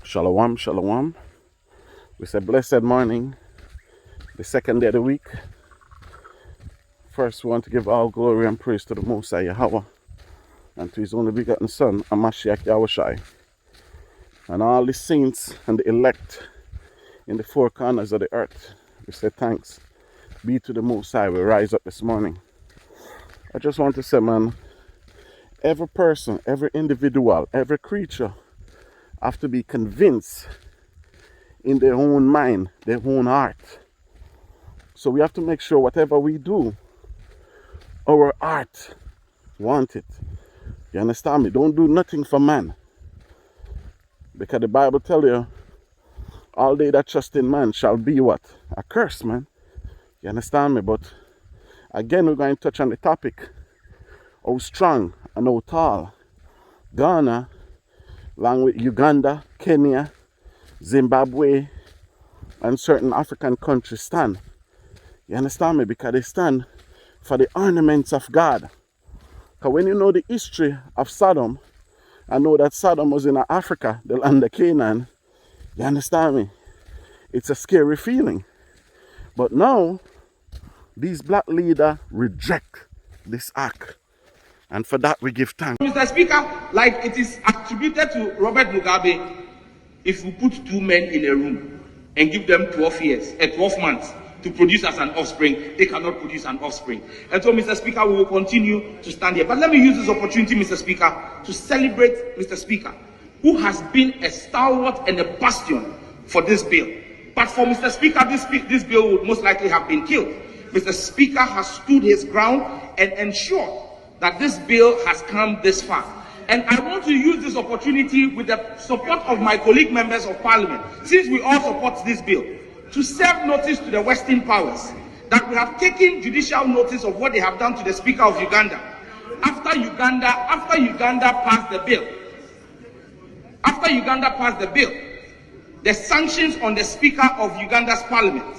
Shalom, shalom. We say blessed morning, the second day of the week. First, we want to give all glory and praise to the Most High Yahweh and to His only begotten Son, Amashiach Yahushai, and all the saints and the elect in the four corners of the earth. We say thanks be to the Most High. We rise up this morning. I just want to say, man, every person, every individual, every creature have to be convinced in their own mind, their own heart. So we have to make sure whatever we do, our heart want it. You understand me? Don't do nothing for man. Because the Bible tell you, all they that trust in man shall be what? A curse, man. You understand me? But again, we're going to touch on the topic, how strong and how tall Ghana, along with Uganda, Kenya, Zimbabwe, and certain African countries stand. You understand me? Because they stand for the ornaments of God. Because when you know the history of Sodom, I know that Sodom was in Africa, the land of Canaan. You understand me? It's a scary feeling. But now, these black leaders reject this act. And for that, we give thanks. Mr. Speaker, like it is attributed to Robert Mugabe, if we put two men in a room and give them 12 months to produce as an offspring, they cannot produce an offspring. And so, Mr. Speaker, we will continue to stand here. But let me use this opportunity, Mr. Speaker, to celebrate Mr. Speaker, who has been a stalwart and a bastion for this bill. But for Mr. Speaker, this bill would most likely have been killed. Mr. Speaker has stood his ground and ensured that this bill has come this far. And I want to use this opportunity with the support of my colleague members of parliament, since we all support this bill, to serve notice to the Western powers that we have taken judicial notice of what they have done to the Speaker of Uganda. After Uganda passed the bill, the sanctions on the Speaker of Uganda's parliament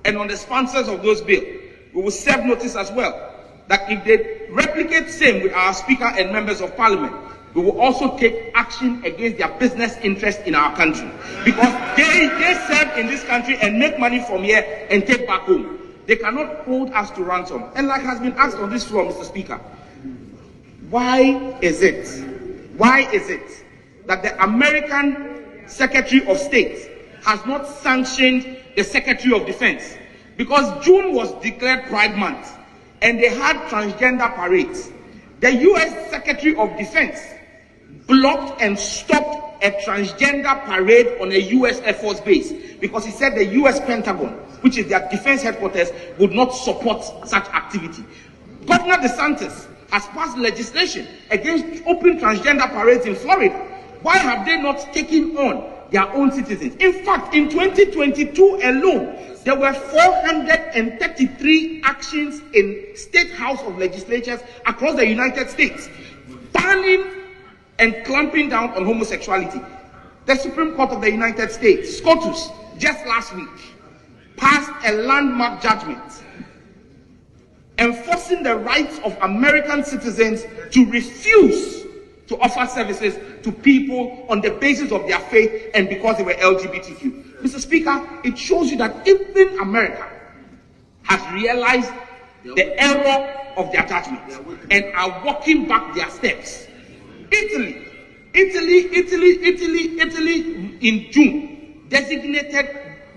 and on the sponsors of those bills, we will serve notice as well that if they replicate same with our Speaker and members of Parliament, we will also take action against their business interest in our country. Because they serve in this country and make money from here and take back home. They cannot hold us to ransom. And like has been asked on this floor, Mr. Speaker, why is it that the American Secretary of State has not sanctioned the Secretary of Defense? Because June was declared Pride Month, and they had transgender parades. The U.S. Secretary of Defense blocked and stopped a transgender parade on a U.S. Air Force base because he said the U.S. Pentagon, which is their defense headquarters, would not support such activity. Governor DeSantis has passed legislation against open transgender parades in Florida. Why have they not taken on their own citizens? In fact, in 2022 alone, there were 433 actions in State House of Legislatures across the United States, banning and clamping down on homosexuality. The Supreme Court of the United States, SCOTUS, just last week, passed a landmark judgment enforcing the rights of American citizens to refuse to offer services to people on the basis of their faith and because they were LGBTQ. Mr. Speaker, it shows you that even America has realized the error of their judgment and are walking back their steps. Italy in June designated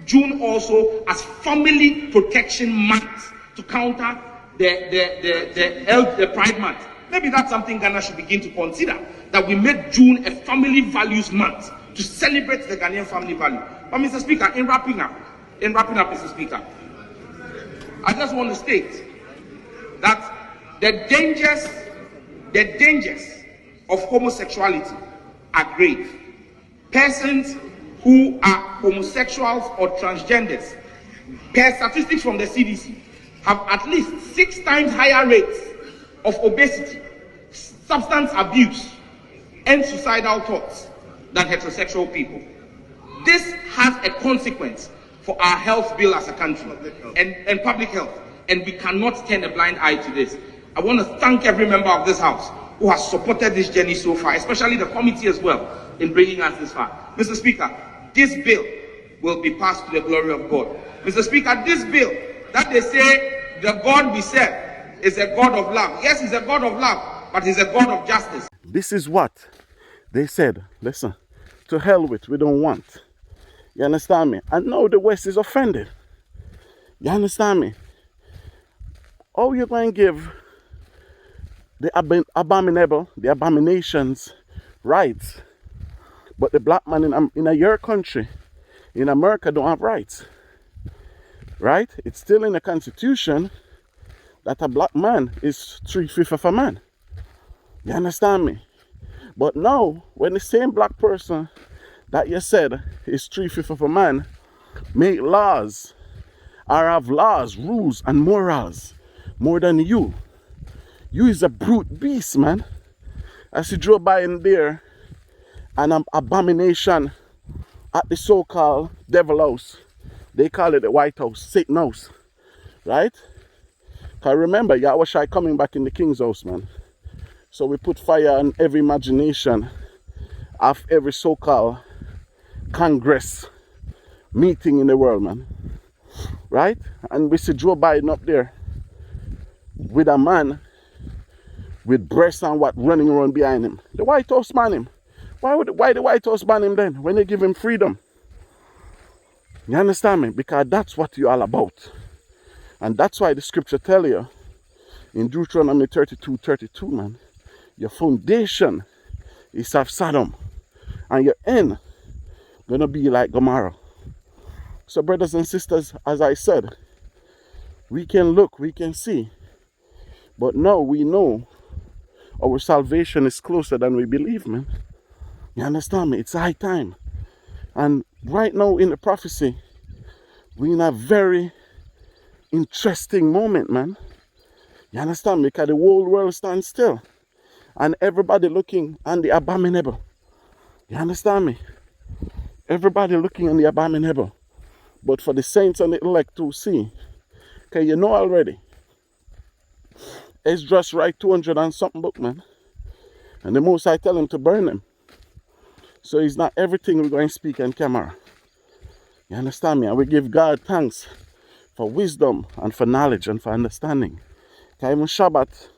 June also as Family Protection Month to counter the Pride Month. Maybe that's something Ghana should begin to consider, that we make June a family values month to celebrate the Ghanaian family value. But Mr. Speaker, in wrapping up, Mr. Speaker, I just want to state that the dangers of homosexuality are grave. Persons who are homosexuals or transgenders, per statistics from the CDC, have at least 6 times higher rates of obesity, substance abuse, and suicidal thoughts than heterosexual people. This has a consequence for our health bill as a country and public health, and we cannot turn a blind eye to this. I want to thank every member of this House who has supported this journey so far, especially the committee as well, in bringing us this far. Mr. Speaker, this bill will be passed to the glory of God. Mr. Speaker, this bill that they say the God we serve is a God of love. Yes, he's a God of love, but he's a God of justice. This is what they said. Listen, to hell with, we don't want. You understand me? And now the West is offended. You understand me? How you going to give the abominations rights, but the black man in your country, in America, don't have rights? Right? It's still in the Constitution that a black man is 3/5 of a man. You understand me? But now, when the same black person that you said is 3/5 of a man make laws, or have laws, rules, and morals more than you, you is a brute beast, man. As you drove by in there, an abomination at the so-called devil house. They call it the White House, Satan house, right? Because remember, Yahweh coming back in the king's house, man. So we put fire on every imagination of every so-called Congress meeting in the world, man. Right? And we see Joe Biden up there with a man with breasts and what running around behind him. The White House ban him. Why the White House ban him then when they give him freedom? You understand me? Because that's what you're all about. And that's why the scripture tell you in Deuteronomy 32:32, man, your foundation is of Sodom and your end gonna be like Gomorrah. So brothers and sisters, as I said, we can look, we can see, but now we know our salvation is closer than we believe, man. You understand me? It's high time. And right now in the prophecy, we're in a very interesting moment, man. You understand me? Because the whole world stands still and everybody looking on the abominable. You understand me? Everybody looking on the abominable. But for the saints and the elect to see, okay, you know already, Esdras write 200 and something book, man. And the most I tell him to burn them. So it's not everything we're going to speak on camera. You understand me? And we give God thanks for wisdom and for knowledge and for understanding. Because even Shabbat,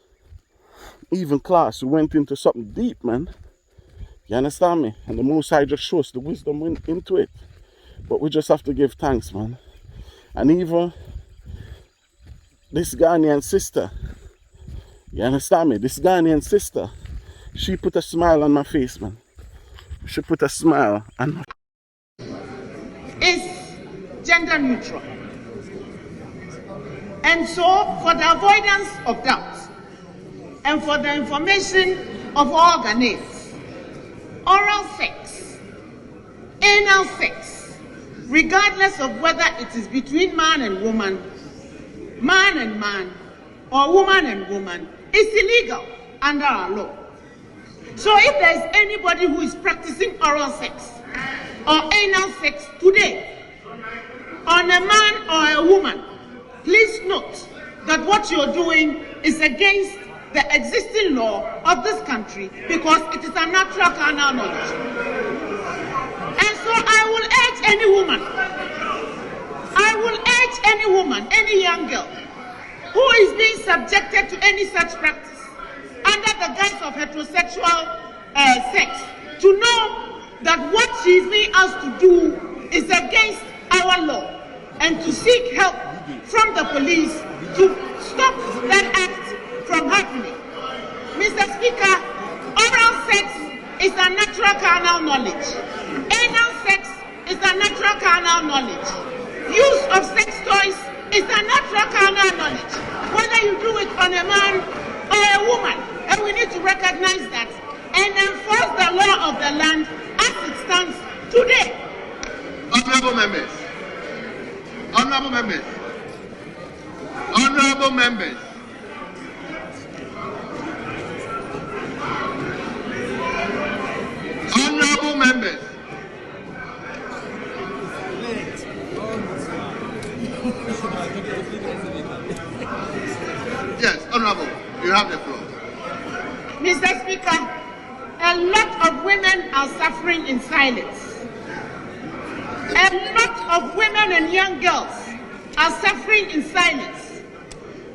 even class, we went into something deep, man. You understand me? And the Most High just shows the wisdom into it. But we just have to give thanks, man. And even this Ghanaian sister, you understand me? This Ghanaian sister, she put a smile on my face, man. She put a smile on my is gender neutral. And so, for the avoidance of doubt and for the information of all Ghanaians, oral sex, anal sex, regardless of whether it is between man and man, or woman and woman, is illegal under our law. So if there is anybody who is practicing oral sex or anal sex today on a man or a woman, please note that what you're doing is against the existing law of this country because it is a natural carnal knowledge. And so I will urge any woman, any young girl who is being subjected to any such practice under the guise of heterosexual sex to know that what she is being asked to do is against our law and to seek help from the police to stop that act from happening. Mr. Speaker, oral sex is a natural carnal knowledge. Anal sex is a natural carnal knowledge. Use of sex toys is a natural carnal knowledge. Whether you do it on a man or a woman, and we need to recognize that and enforce the law of the land as it stands today. Honorable members, honorable members, honorable members. Honorable members. Yes, honorable, you have the floor. Mr. Speaker, a lot of women are suffering in silence. A lot of women and young girls are suffering in silence,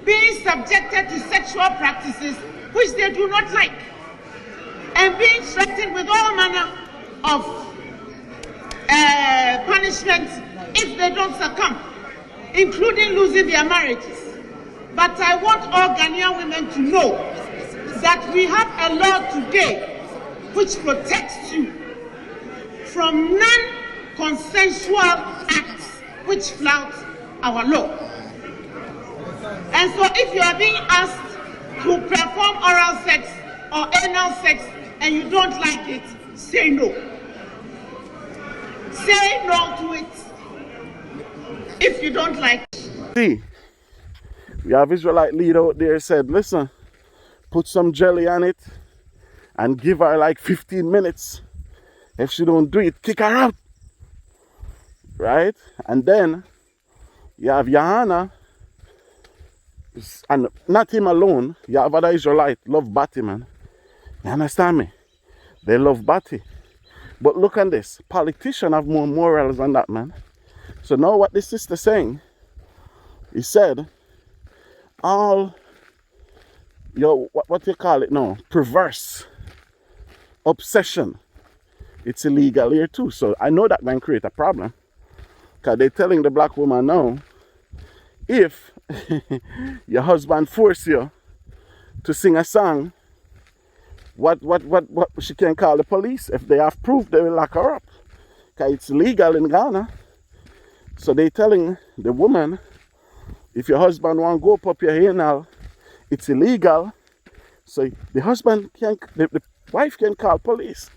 being subjected to sexual practices which they do not like, and being threatened with all manner of punishment if they don't succumb, including losing their marriages. But I want all Ghanaian women to know that we have a law today which protects you from non-consensual acts which flout our law. And so if you are being asked to perform oral sex or anal sex and you don't like it, say no. Say no to it if you don't like it. See, we have Israelite leader out there said, listen, put some jelly on it and give her like 15 minutes. If she don't do it, kick her out. Right? And then you have Yahana, and not him alone, you have other Israelite love Batty, man. You understand me? They love Batty. But look at this. Politicians have more morals than that, man. So now what this sister saying, he said, all your, what you call it now, perverse obsession, it's illegal here too. So I know that can create a problem. Because they're telling the black woman now, if your husband force you to sing a song, what she can call the police. If they have proof, they will lock her up. Because it's legal in Ghana. So they telling the woman, if your husband want to go up your hair now, it's illegal. So the husband can, the wife can call police.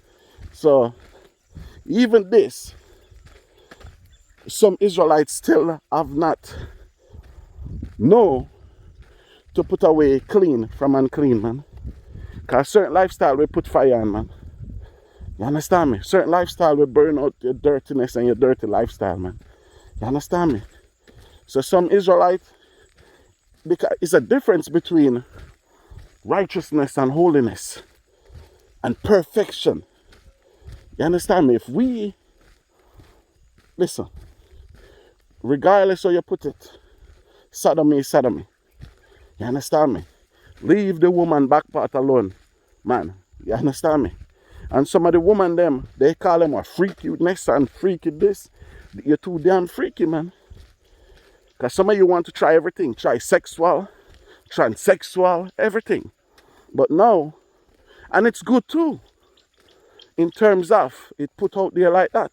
So even this, some Israelites still have not know to put away clean from unclean, man. Because certain lifestyle will put fire on, man. You understand me? Certain lifestyle will burn out your dirtiness and your dirty lifestyle, man. You understand me? So some Israelite, because it's a difference between righteousness and holiness and perfection. You understand me? If we, listen, regardless how you put it, sodomy is sodomy. You understand me? Leave the woman back part alone, man. You understand me? And some of the women them, they call them a freakiness and freaky this. You're too damn freaky, man. Because some of you want to try everything. Try sexual, transsexual, everything. But no, and it's good too, in terms of it put out there like that.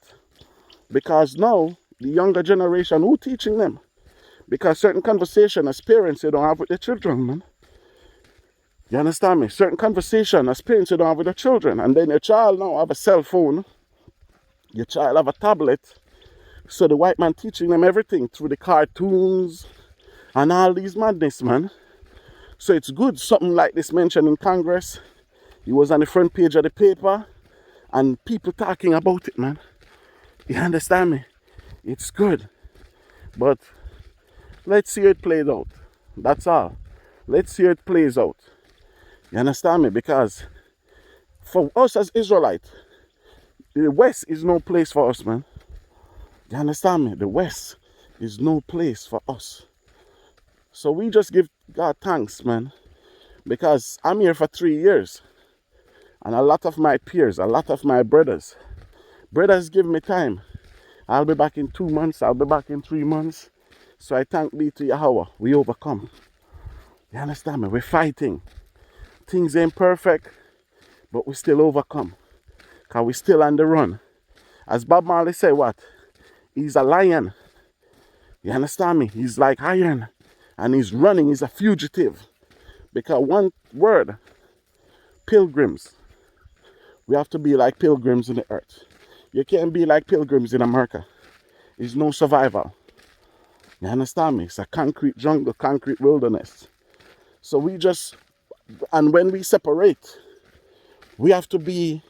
Because now, the younger generation, who teaching them? Because certain conversation as parents, they don't have with their children, man. You understand me? Certain conversation as parents, you don't have with their children. And then your child now have a cell phone. Your child have a tablet. So the white man teaching them everything through the cartoons and all these madness, man. So it's good. Something like this mentioned in Congress. It was on the front page of the paper. And people talking about it, man. You understand me? It's good. But let's see how it plays out. That's all. Let's see how it plays out. You understand me? Because for us as Israelites, the West is no place for us, man. You understand me? The West is no place for us. So we just give God thanks, man. Because I'm here for 3 years. And a lot of my peers, a lot of my brothers give me time. I'll be back in 2 months. I'll be back in 3 months. So I thank thee to Yahweh. We overcome. You understand me? We're fighting. Things ain't perfect, but we still overcome. Because we still on the run. As Bob Marley said, what? He's a lion. You understand me? He's like iron. And he's running. He's a fugitive. Because one word, pilgrims. We have to be like pilgrims in the earth. You can't be like pilgrims in America. There's no survival. You understand me? It's a concrete jungle, concrete wilderness. So we just, and when we separate, we have to be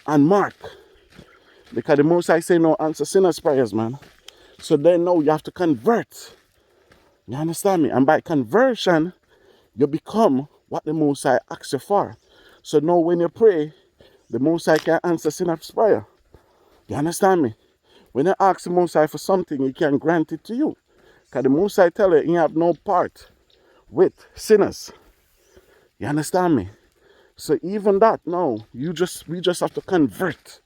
on mark. Because the Most High say no answer sinners' prayers, man. So then now you have to convert. You understand me? And by conversion, you become what the Most High asks you for. So now when you pray, the Most High can answer sinner's prayer. You understand me? When you ask the Most High for something, He can grant it to you. Because the Most High tell you, He have no part with sinners. You understand me? So even that, no, we just have to convert.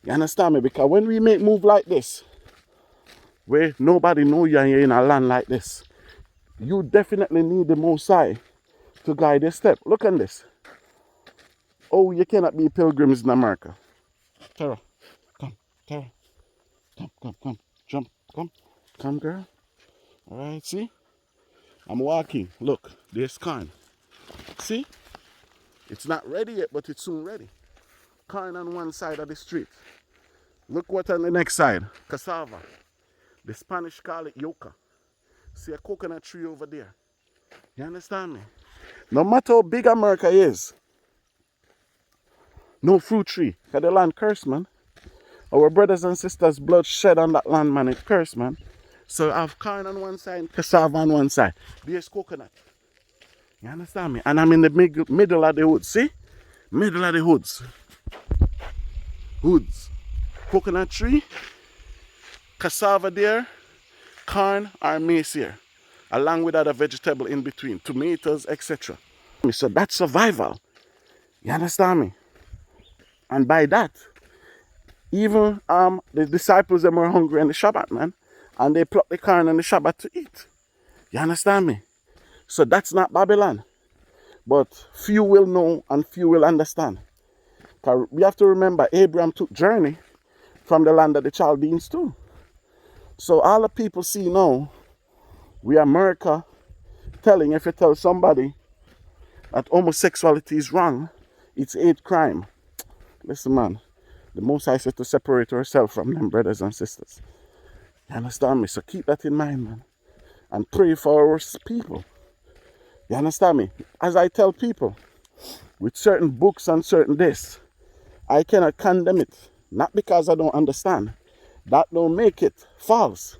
You understand me? Because when we make move like this, where nobody know you're in a land like this, you definitely need the Most High to guide your step. Look at this. Oh, you cannot be pilgrims in America. Tara, come, Tara. Come. Jump, come, girl. All right, see? I'm walking. Look, there's corn. See? It's not ready yet, but it's soon ready. Corn on one side of the street. Look what on the next side. Cassava. The Spanish call it yucca. See a coconut tree over there. You understand me? No matter how big America is, no fruit tree. Because the land cursed, man. Our brothers and sisters' blood shed on that land, man. It cursed, man. So I have corn on one side, cassava on one side. There's coconut. You understand me? And I'm in the middle of the woods. See? Middle of the woods. Woods. Coconut tree. Cassava there. Corn or maize here. Along with other vegetable in between. Tomatoes, etc. So that's survival. You understand me? And by that, even the disciples them were hungry on the Shabbat, man. And they plucked the corn on the Shabbat to eat. You understand me? So that's not Babylon. But few will know and few will understand. Because we have to remember, Abraham took journey from the land of the Chaldeans too. So all the people see now, we America telling, if you tell somebody that homosexuality is wrong, it's hate crime. Listen, man, the Most High said to separate ourselves from them, brothers and sisters. You understand me? So keep that in mind, man. And pray for our people. You understand me? As I tell people, with certain books and certain this, I cannot condemn it. Not because I don't understand. That don't make it false.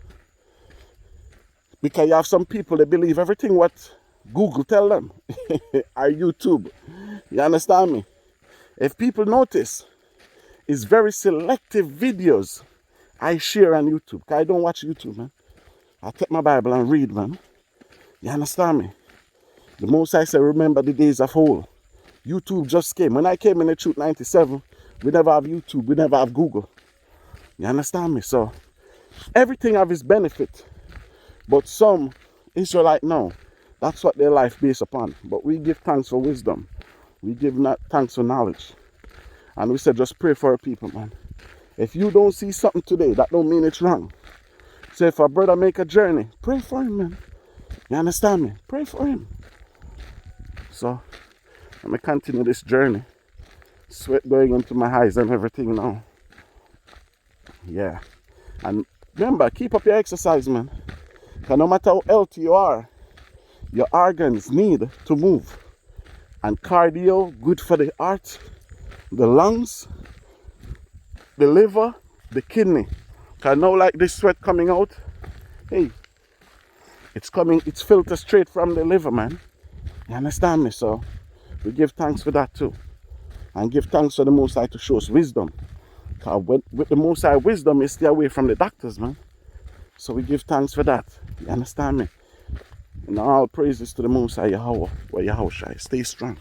Because you have some people that believe everything what Google tell them. Or YouTube. You understand me? If people notice, it's very selective videos I share on YouTube. Because I don't watch YouTube, man. I take my Bible and read, man. You understand me? The Most High said, remember the days of old. YouTube just came. When I came in the Truth 97, we never have YouTube. We never have Google. You understand me? So, everything have its benefit. But some Israelite know. That's what their life based upon. But we give thanks for wisdom. We give thanks for knowledge. And we said, just pray for our people, man. If you don't see something today, that don't mean it's wrong. So if a brother make a journey, pray for him, man. You understand me? Pray for him. So, let me continue this journey. Sweat going into my eyes and everything now. Yeah. And remember, keep up your exercise, man. Because no matter how healthy you are, your organs need to move. And cardio, good for the heart, the lungs, the liver, the kidney. Because now like this sweat coming out, hey, it's filtered straight from the liver, man. You understand me? So we give thanks for that too. And give thanks for the Most High to show us wisdom. Because with the Most High wisdom, you stay away from the doctors, man. So we give thanks for that. You understand me? And all praises to the Most High Yahweh, or Yahushai. Stay strong.